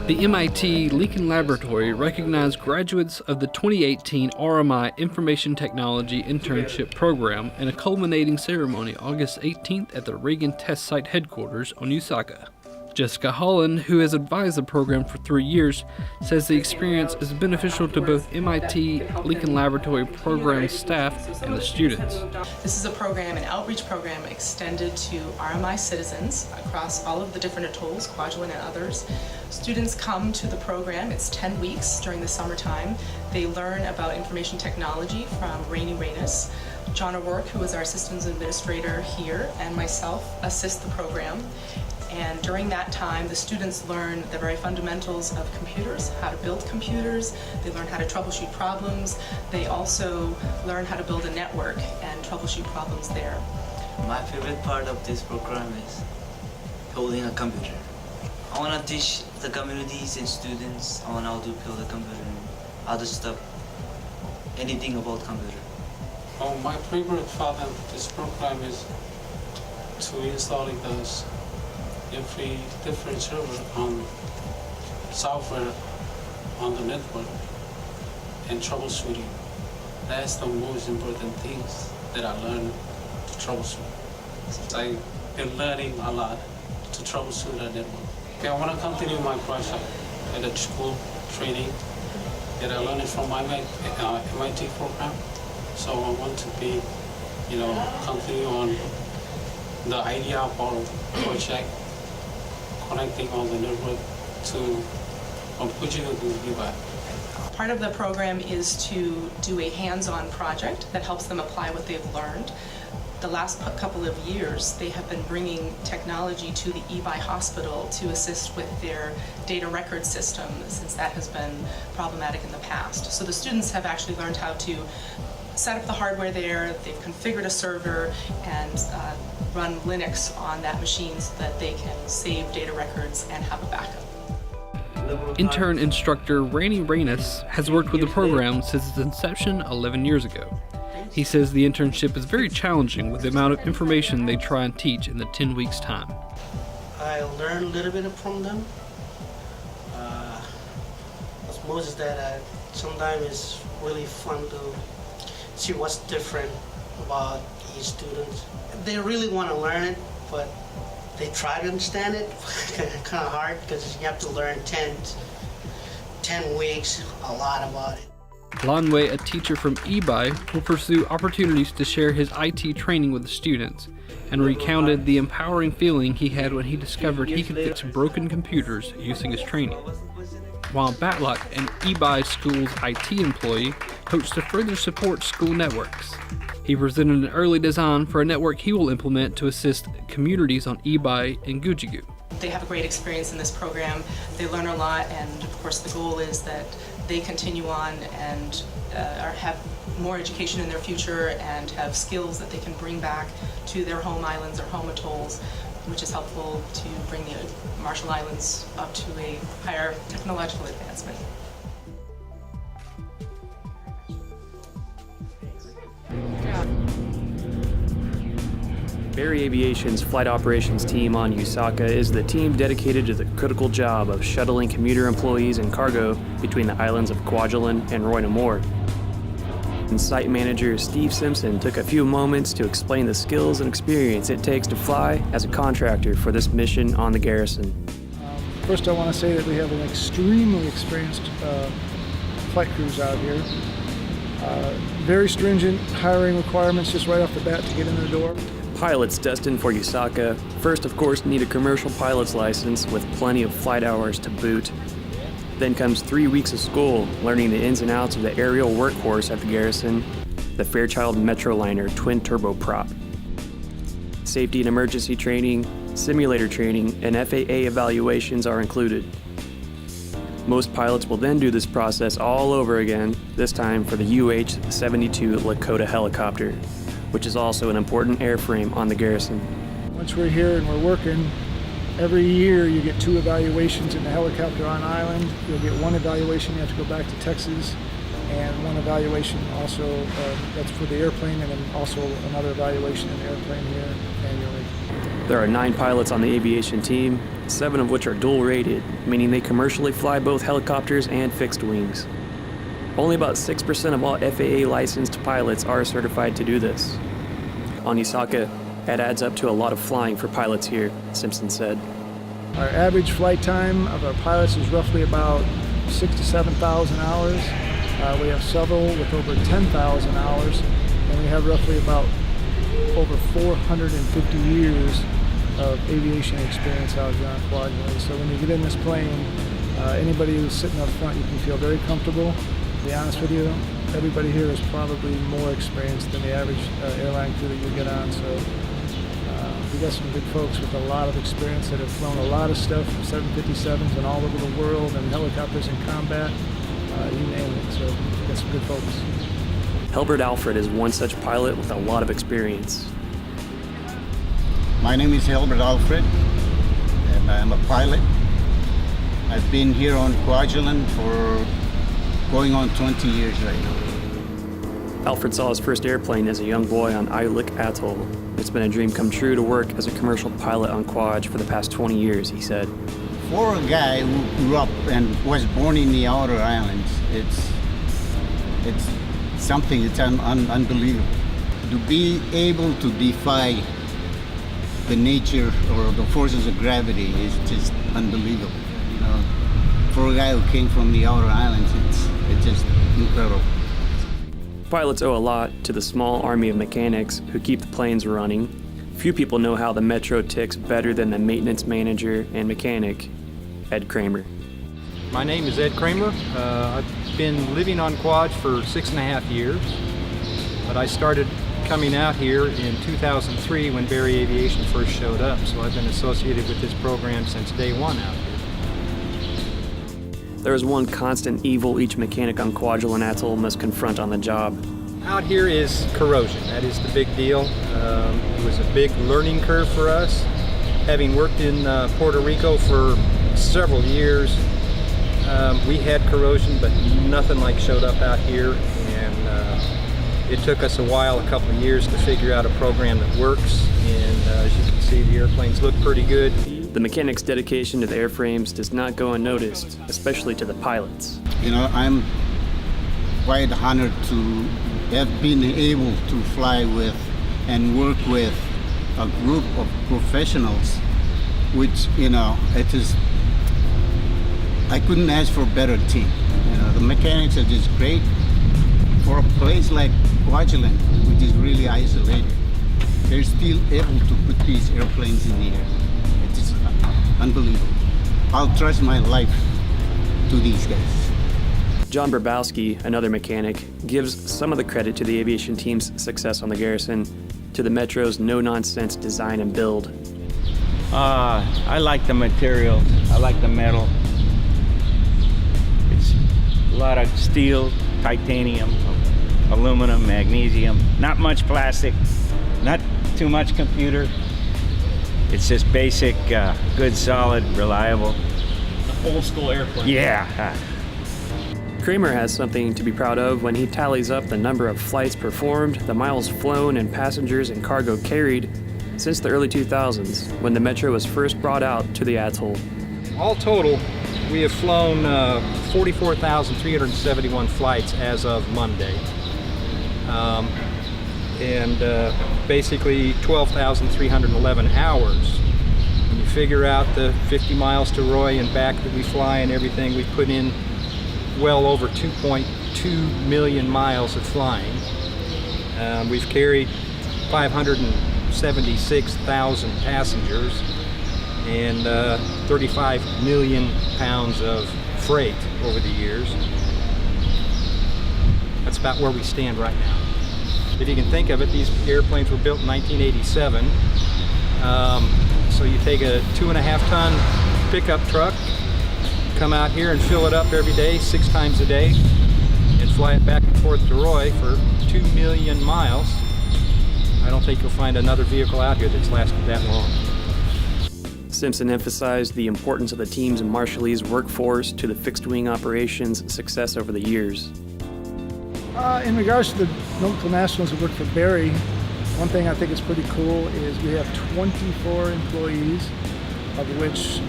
The MIT Lincoln Laboratory recognized graduates of the 2018 RMI Information Technology Internship Program in a culminating ceremony August 18th at the Reagan Test Site headquarters on USACA. Jessica Holland, who has advised the program for 3 years, says the experience is beneficial to both MIT Lincoln Laboratory program staff and the students. This is a program, an outreach program extended to RMI citizens across all of the different atolls, Kwajalein and others. Students come to the program. It's 10 weeks during the summertime. They learn about information technology from Rainey Reynes. John O'Rourke, who is our systems administrator here, and myself assist the program. And during that time, the students learn the very fundamentals of computers, how to build computers. They learn how to troubleshoot problems. They also learn how to build a network and troubleshoot problems there. My favorite part of this program is building a computer. I want to teach the communities and students on how to build a computer and other stuff, anything about computer. Oh, my favorite part of this program is to installing those every different server on software on the network and troubleshooting. That's the most important things that I learned to troubleshoot. I've been learning a lot to troubleshoot a network. Okay, I want to continue my project at the school training that I learned from my MIT program. So I want to be, continue on the idea of our project, connecting all the network from Kwajalein to Dubai. Part of the program is to do a hands-on project that helps them apply what they've learned. The last couple of years, they have been bringing technology to the eBay hospital to assist with their data record system, since that has been problematic in the past. So the students have actually learned how to set up the hardware there. They've configured a server and run Linux on that machine so that they can save data records and have a backup. Intern instructor Rainey Reynes has worked with the program since its inception 11 years ago. He says the internship is very challenging with the amount of information they try and teach in the 10 weeks' time. I learned a little bit from them. Most is that sometimes it's really fun to see what's different about these students. They really want to learn it, but they try to understand it. Kind of hard because you have to learn 10 weeks, a lot about it. Lanwei, a teacher from eBay, will pursue opportunities to share his IT training with the students, and recounted the empowering feeling he had when he discovered he could fix broken computers using his training. While Batlock, an eBay school's IT employee, hopes to further support school networks. He presented an early design for a network he will implement to assist communities on eBay and Gujigu. They have a great experience in this program. They learn a lot, and of course the goal is that they continue on and have more education in their future and have skills that they can bring back to their home islands or home atolls, which is helpful to bring the Marshall Islands up to a higher technological advancement. Barry Aviation's flight operations team on USACA is the team dedicated to the critical job of shuttling commuter employees and cargo between the islands of Kwajalein and Roy Moore. And site manager Steve Simpson took a few moments to explain the skills and experience it takes to fly as a contractor for this mission on the Garrison. First, I want to say that we have an extremely experienced flight crews out here. Very stringent hiring requirements just right off the bat to get in the door. Pilots destined for USACA first, of course, need a commercial pilot's license with plenty of flight hours to boot. Then comes 3 weeks of school, learning the ins and outs of the aerial workhorse at the Garrison, the Fairchild Metroliner twin turboprop. Safety and emergency training, simulator training, and FAA evaluations are included. Most pilots will then do this process all over again, this time for the UH-72 Lakota helicopter, which is also an important airframe on the Garrison. Once we're here and we're working, every year you get 2 evaluations in the helicopter on island. You'll get 1 evaluation, you have to go back to Texas, and 1 evaluation also, that's for the airplane, and then also another evaluation in the airplane here annually. There are 9 pilots on the aviation team, 7 of which are dual-rated, meaning they commercially fly both helicopters and fixed wings. Only about 6% of all FAA-licensed pilots are certified to do this. On USACA, that adds up to a lot of flying for pilots here, Simpson said. Our average flight time of our pilots is roughly about 6,000 to 7,000 hours. We have several with over 10,000 hours, and we have roughly about over 450 years of aviation experience out here on Kwajalein. So when you get in this plane, anybody who's sitting up front, you can feel very comfortable. To be honest with you, everybody here is probably more experienced than the average airline crew that you get on. So we got some good folks with a lot of experience that have flown a lot of stuff, 757s and all over the world, and helicopters in combat, you name it. So we got some good folks. Helbert Alfred is one such pilot with a lot of experience. My name is Helbert Alfred, and I'm a pilot. I've been here on Kwajalein for going on 20 years right now. Alfred saw his first airplane as a young boy on Kwaj Atoll. It's been a dream come true to work as a commercial pilot on Kwaj for the past 20 years, he said. For a guy who grew up and was born in the outer islands, it's something that's unbelievable. To be able to defy the nature or the forces of gravity is just unbelievable. You know, for a guy who came from the outer islands, it's just incredible. Pilots owe a lot to the small army of mechanics who keep the planes running. Few people know how the Metro ticks better than the maintenance manager and mechanic, Ed Kramer. My name is Ed Kramer. I've been living on Kwaj for 6.5 years, but I started coming out here in 2003 when Barry Aviation first showed up, so I've been associated with this program since day one out here. There is one constant evil each mechanic on Kwajalein Atoll must confront on the job. Out here is corrosion. That is the big deal. It was a big learning curve for us. Having worked in Puerto Rico for several years, we had corrosion, but nothing like showed up out here, and it took us a while, a couple of years, to figure out a program that works, and as you can see, the airplanes look pretty good. The mechanic's dedication to the airframes does not go unnoticed, especially to the pilots. You know, I'm quite honored to have been able to fly with and work with a group of professionals, which, you know, it is, I couldn't ask for a better team. You know, the mechanics are just great. For a place like Kwajalein, which is really isolated, they're still able to put these airplanes in the air. It's just unbelievable. I'll trust my life to these guys. John Burbowski, another mechanic, gives some of the credit to the aviation team's success on the Garrison to the Metro's no-nonsense design and build. I like the material. I like the metal. It's a lot of steel, titanium, aluminum, magnesium, not much plastic, not too much computer. It's just basic, good, solid, reliable. Old school airplane. Yeah. Kramer has something to be proud of when he tallies up the number of flights performed, the miles flown, and passengers and cargo carried since the early 2000s, when the Metro was first brought out to the atoll. All total, we have flown 44,371 flights as of Monday. Basically 12,311 hours. When you figure out the 50 miles to Roy and back that we fly and everything, we put in well over 2.2 million miles of flying. We've carried 576,000 passengers and 35 million pounds of freight over the years. That's about where we stand right now. If you can think of it, these airplanes were built in 1987. So you take a 2.5-ton pickup truck, come out here and fill it up every day, 6 times a day, and fly it back and forth to Roy for 2 million miles. I don't think you'll find another vehicle out here that's lasted that long. Simpson emphasized the importance of the team's Marshallese workforce to the fixed-wing operations' success over the years. In regards to the local nationals who work for Barry, One thing I think is pretty cool is we have 24 employees, of which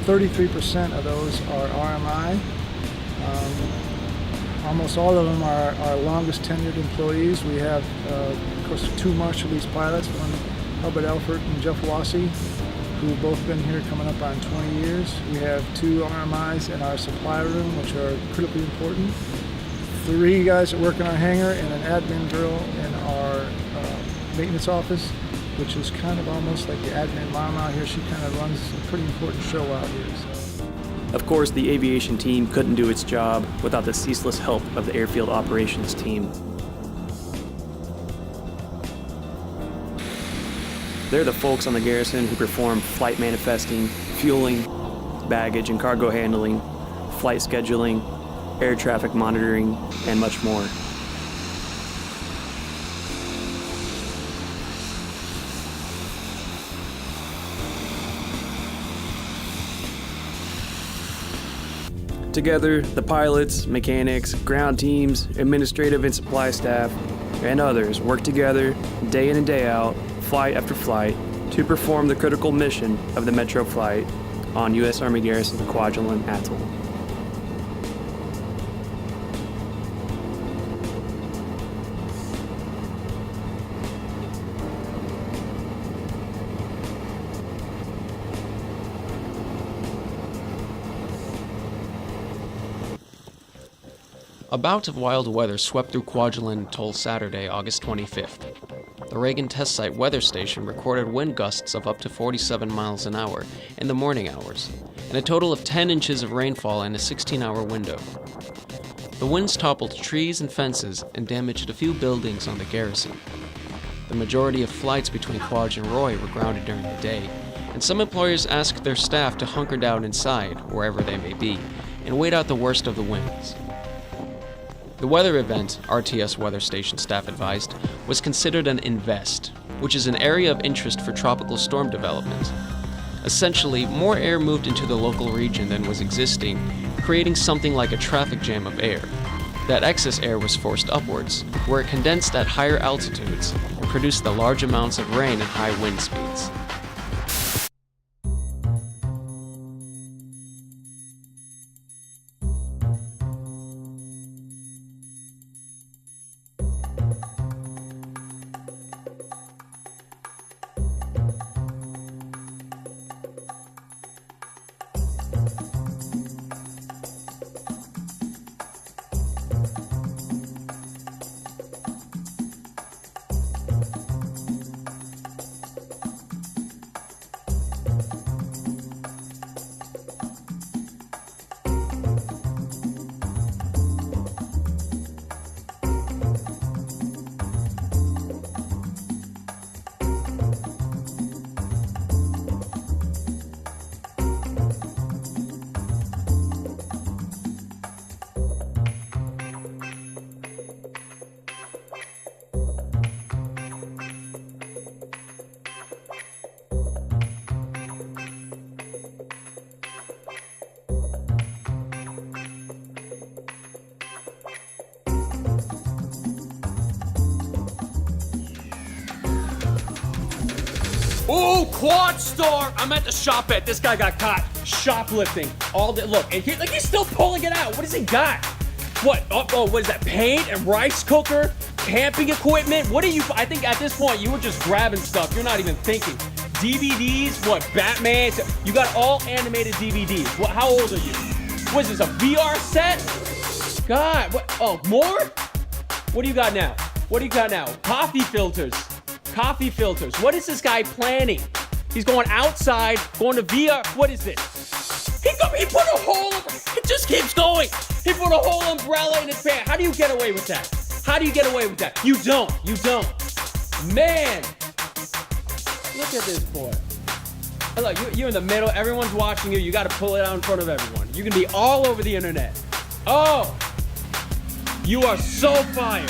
33% of those are RMI. Almost all of them are our longest tenured employees. We have, of course, 2 Marshallese pilots, one Hubbard Elfert and Jeff Wassey, who have both been here coming up on 20 years. We have 2 RMIs in our supply room, which are critically important. 3 guys that work in our hangar, and an admin girl in our maintenance office, which is kind of almost like the admin mom out here. She kind of runs a pretty important show out here. So. Of course, the aviation team couldn't do its job without the ceaseless help of the airfield operations team. They're the folks on the Garrison who perform flight manifesting, fueling, baggage and cargo handling, flight scheduling, air traffic monitoring, and much more. Together, the pilots, mechanics, ground teams, administrative and supply staff, and others work together day in and day out, flight after flight, to perform the critical mission of the Metro flight on U.S. Army Garrison Kwajalein Atoll. A bout of wild weather swept through Kwajalein Atoll Saturday, August 25th. The Reagan Test Site weather station recorded wind gusts of up to 47 miles an hour in the morning hours, and a total of 10 inches of rainfall in a 16-hour window. The winds toppled trees and fences and damaged a few buildings on the Garrison. The majority of flights between Kwaj and Roy were grounded during the day, and some employers asked their staff to hunker down inside, wherever they may be, and wait out the worst of the winds. The weather event, RTS weather station staff advised, was considered an invest, which is an area of interest for tropical storm development. Essentially, more air moved into the local region than was existing, creating something like a traffic jam of air. That excess air was forced upwards, where it condensed at higher altitudes and produced the large amounts of rain and high wind speeds. Ooh, Quad Star! I'm at the shop at. This guy got caught shoplifting all day. Look, and he's still pulling it out. What has he got? What? Oh, what is that? Paint and rice cooker? Camping equipment? What are you? I think at this point you were just grabbing stuff. You're not even thinking. DVDs? What? Batman? You got all animated DVDs. What? How old are you? What is this? A VR set? God. What? Oh, more? What do you got now? What do you got now? Coffee filters. Coffee filters. What is this guy planning? He's going outside, going to VR. What is this? He put a whole, it just keeps going. He put a whole umbrella in his pants. How do you get away with that? How do you get away with that? You don't. Man. Look at this boy. Look, you're in the middle. Everyone's watching you. You got to pull it out in front of everyone. You can be all over the internet. Oh, you are so fired.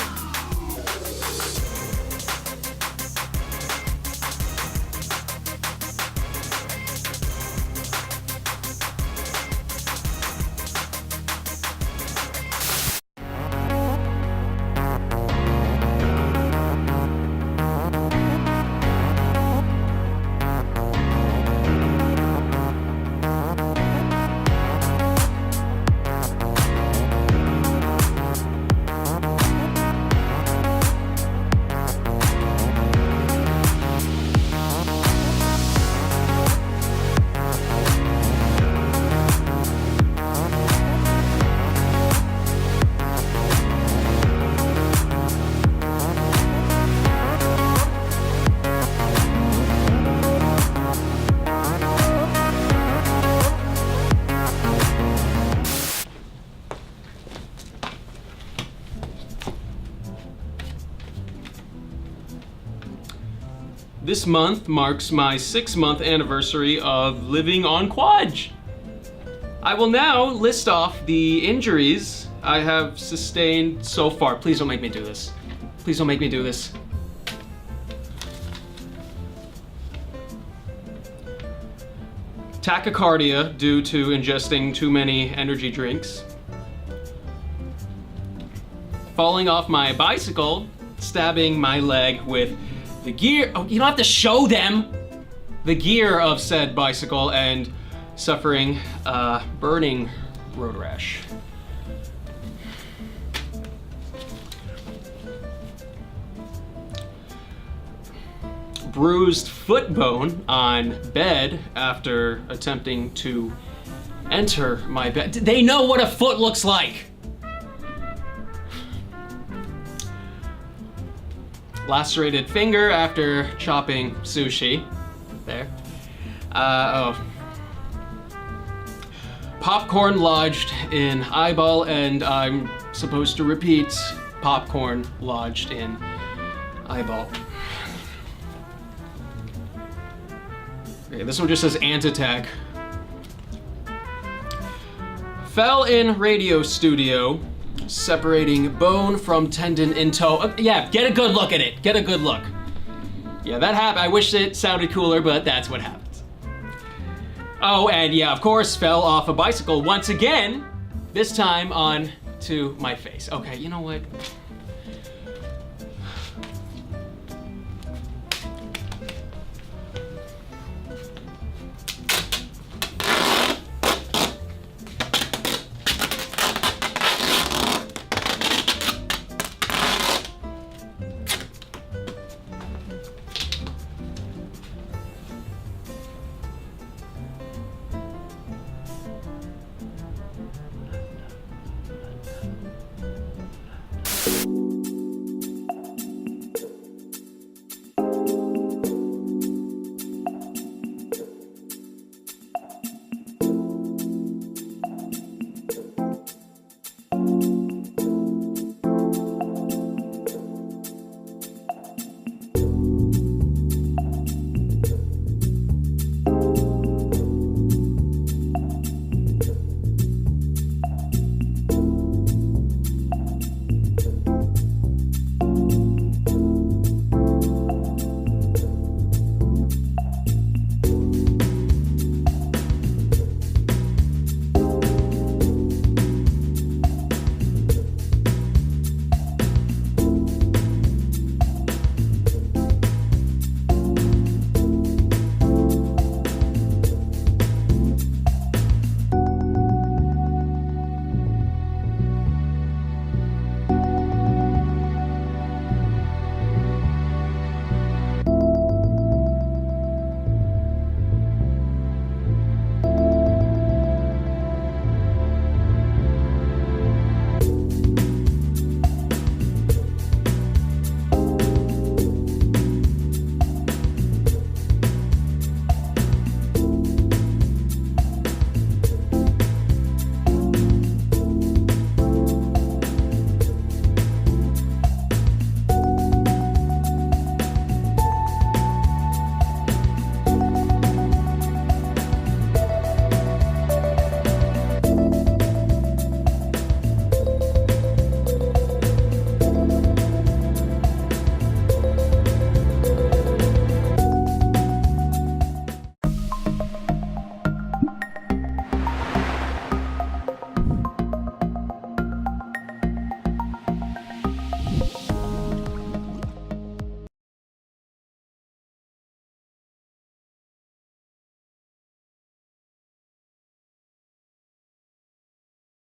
This month marks my 6-month anniversary of living on Kwaj. I will now list off the injuries I have sustained so far. Please don't make me do this. Please don't make me do this. Tachycardia due to ingesting too many energy drinks. Falling off my bicycle, stabbing my leg with the gear. Oh, you don't have to show them! The gear of said bicycle, and suffering burning road rash. Bruised foot bone on bed after attempting to enter my bed. They know what a foot looks like. Lacerated finger after chopping sushi. There. Popcorn lodged in eyeball, and I'm supposed to repeat popcorn lodged in eyeball. Okay, this one just says ant-attack. Fell in radio studio, separating bone from tendon in toe. Yeah, get a good look at it. Get a good look. Yeah, that happened. I wish it sounded cooler, but that's what happens. Oh, and yeah, of course, fell off a bicycle once again, this time on to my face. Okay, you know what?